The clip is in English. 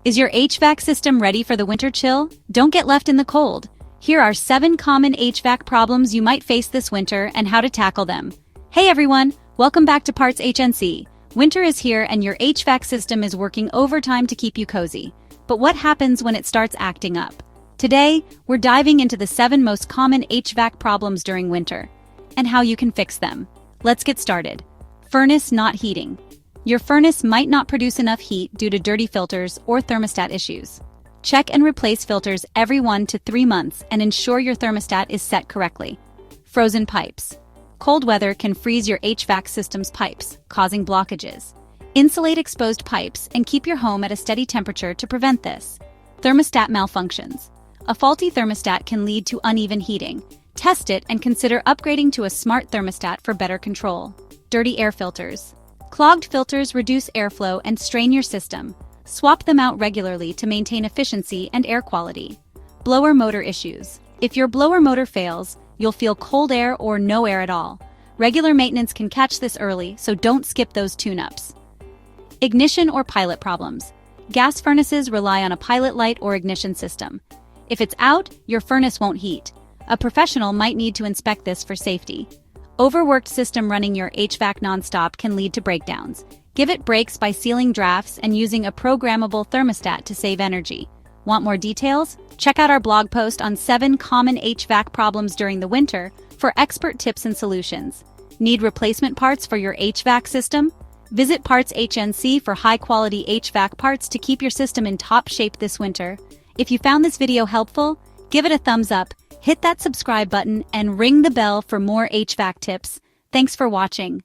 Is your HVAC system ready for the winter chill? Don't get left in the cold. Here are 7 common HVAC problems you might face this winter and how to tackle them. Hey everyone, welcome back to PartsHnC. Winter is here and your HVAC system is working overtime to keep you cozy. But what happens when it starts acting up? Today, we're diving into the 7 most common HVAC problems during winter and how you can fix them. Let's get started. Furnace not heating. Your furnace might not produce enough heat due to dirty filters or thermostat issues. Check and replace filters every 1 to 3 months and ensure your thermostat is set correctly. Frozen pipes. Cold weather can freeze your HVAC system's pipes, causing blockages. Insulate exposed pipes and keep your home at a steady temperature to prevent this. Thermostat malfunctions. A faulty thermostat can lead to uneven heating. Test it and consider upgrading to a smart thermostat for better control. Dirty air filters. Clogged filters reduce airflow and strain your system. Swap them out regularly to maintain efficiency and air quality. Blower motor issues. If your blower motor fails, you'll feel cold air or no air at all. Regular maintenance can catch this early, so don't skip those tune-ups. Ignition or pilot problems. Gas furnaces rely on a pilot light or ignition system. If it's out, your furnace won't heat. A professional might need to inspect this for safety. Overworked system running your HVAC nonstop can lead to breakdowns. Give it breaks by sealing drafts and using a programmable thermostat to save energy. Want more details? Check out our blog post on 7 common HVAC problems during the winter for expert tips and solutions. Need replacement parts for your HVAC system? Visit PartsHnC for high-quality HVAC parts to keep your system in top shape this winter. If you found this video helpful, give it a thumbs up, hit that subscribe button, and ring the bell for more HVAC tips. Thanks for watching.